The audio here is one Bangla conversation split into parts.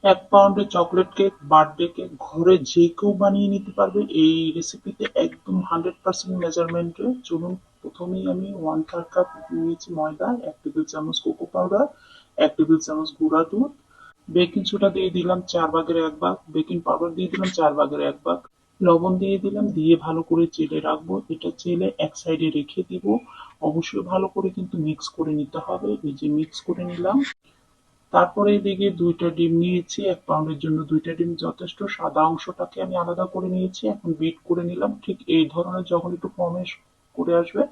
1 পাউন্ডের চকলেট কেক, বার্থডে কেক ঘরে যে কেউ বানিয়ে নিতে পারবে এই রেসিপিতে, একদম 100% মেজারমেন্টে। চলুন, প্রথমেই আমি 1/3 কাপ নিয়েছি ময়দা, 1 টেবিল চামচ কোকো পাউডার, 1 টেবিল চামচ গুঁড়া দুধ, বেকিং সোডা দিয়ে দিলাম 4/1 ভাগ, বেকিং পাউডার দিয়ে দিলাম 4/1 ভাগ, লবণ দিয়ে দিলাম, দিয়ে ভালো করে চেলে রাখবো। এটা চেলে এক সাইডে রেখে দিব। অবশ্যই ভালো করে কিন্তু মিক্স করে নিতে হবে। এই যে মিক্স করে নিলাম। তারপরে এদিকে 2টা ডিম নিয়েছি, 1 পাউন্ডের জন্য 2টা ডিম যথেষ্ট। সাদা অংশটাকে আমি আলাদা করে নিয়েছি, এখন বিট করে নিলাম। ঠিক এই ধরনের যখন একটু ফর্মে করে আসবে,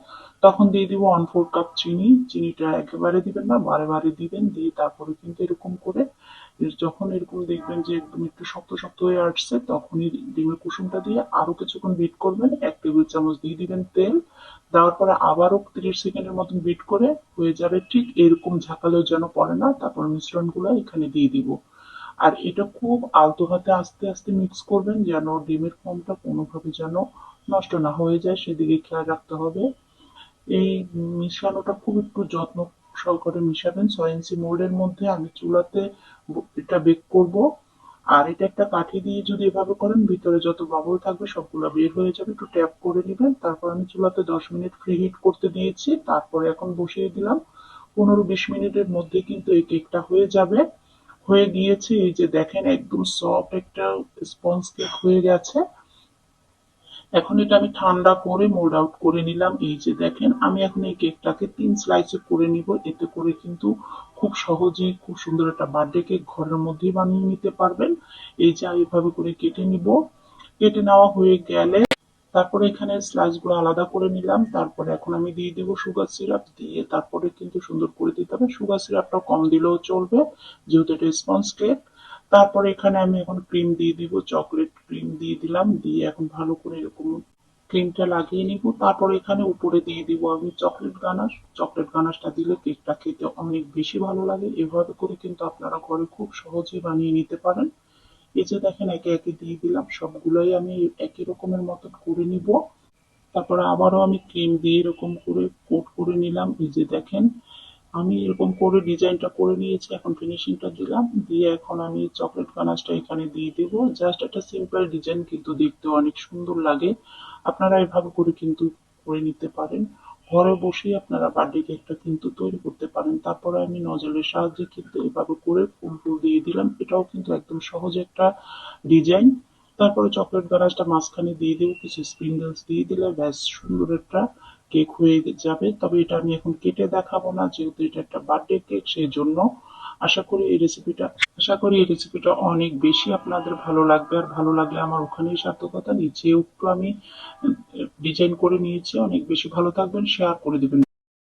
তখন দিয়ে দিব 1/4 কাপ চিনি। চিনিটা একেবারে দিবেন না, বারে বারে দিবেন। দিয়ে তারপরে কিন্তু এরকম করে যখন এরকম দেখবেন যে একদম একটু শক্ত শক্ত হয়ে আসছে, তখনই ডিমের কুসুমটা দিয়ে আরো কিছুক্ষণ বিট করবেন। 1 টেবিল চামচ দিয়ে দিবেন তেল। দেওয়ার পরে আবারও 30 সেকেন্ডের মতন বিট করে হয়ে যাবে। ঠিক এরকম ঝাঁকালেও যেন পড়ে না। তারপর মিশ্রণগুলো এখানে দিয়ে দিব। আর এটা খুব আলতো হাতে আস্তে আস্তে মিক্স করবেন, যেন ডিমের ফর্মটা কোনোভাবে যেন নষ্ট না হয়ে যায়, সেদিকে খেয়াল রাখতে হবে। এই মিশানোটা খুব একটু যত্ন সহকারে মিশাবেন। 6 ইঞ্চি মোল্ডের মধ্যে আমি চুলাতে এটা বেক করব। আর এটা একটা কাঠি দিয়ে যদি এভাবে করেন, ভিতরে যত বাবল থাকবে সবগুলো বের হয়ে যাবে। একটু ট্যাপ করে নেবেন। তারপর আমি চুলাতে 10 মিনিট ফ্রি হিট করতে দিয়েছি। তারপরে এখন বসিয়ে দিলাম। 15-20 মিনিটের মধ্যে কিন্তু এই কেকটা হয়ে যাবে। হয়ে গিয়েছে, এই যে দেখেন একদম সফট একটা স্পঞ্জ কেক হয়ে গেছে। এখন এটা আমি ঠান্ডা করে মোল্ড আউট করে নিলাম। এই যে দেখেন, আমি এখন এই কেকটাকে 3 স্লাইসে করে নিব। এতে করে কিন্তু খুব সহজেই খুব সুন্দর একটা বার্থডে কেক ঘরের মধ্যেই বানিয়ে নিতে পারবেন। এই যে আমি এভাবে করে কেটে নিব। কেটে নেওয়া হয়ে গেলে তারপরে এখানে স্লাইস গুলো আলাদা করে নিলাম। তারপরে এখন আমি দিয়ে দিব সুগার সিরাপ। দিয়ে তারপরে কিন্তু সুন্দর করে দিতে হবে। সুগার সিরাপটা কম দিলেও চলবে, যেহেতু এটা স্পঞ্জ কেক। তারপরে এখানে আমি এখন ক্রিম দিয়ে দিব, চকলেট ক্রিম দিয়ে দিলাম। দিয়ে এখন ভালো করে এরকম ক্রিমটা লাগিয়ে নিব। তারপর এখানে উপরে দিয়ে দিব আমি চকলেট গানাশ। চকলেট গানাশটা দিলে কেকটা খেতে অনেক বেশি ভালো লাগে। এভাবে করে কিন্তু আপনারা ঘরে খুব সহজেই বানিয়ে নিতে পারেন। এই যে দেখেন, একে একে দিয়ে দিলাম। সবগুলোই আমি একই রকমের মতন করে নিব। তারপরে আবারও আমি ক্রিম দিয়ে এরকম করে কোট করে নিলাম। এই যে দেখেন, আমি এরকম করে ডিজাইনটা করে নিয়েছি। এখন ফিনিশিংটা দিলাম। দিয়ে এখন আমি চকলেট গানাশটা এখানে দিয়ে দেবো। জাস্ট একটা সিম্পল ডিজাইন, কিন্তু দেখতে অনেক সুন্দর লাগে। আপনারা এভাবে করে কিন্তু করে নিতে পারেন। ঘরে বসেই আপনারা বার্থডে কেকটা কিন্তু তৈরি করতে পারেন। তারপরে আমি নজলের সাহায্যে কিন্তু এভাবে করে ফুল ফুল দিয়ে দিলাম। এটাও কিন্তু একদম সহজ একটা ডিজাইন। তারপরে চকলেট গানাশটা মাঝখানে দিয়ে দেবো, কিছু স্প্রিঙ্গলস দিয়ে দিলে ব্যাস সুন্দর একটা কেক হয়ে যাবে। তবে এটা আমি এখন কেটে দেখাবো না, যেহেতু এটা একটা বার্থডে কেক, সেই জন্য। আশা করি এই রেসিপিটা অনেক বেশি আপনাদের ভালো লাগবে। আর ভালো লাগলে আমার ওখানেই সার্থকতা। নিচেও একটু আমি ডিজাইন করে নিয়েছি। অনেক বেশি ভালো থাকবেন, শেয়ার করে দিবেন।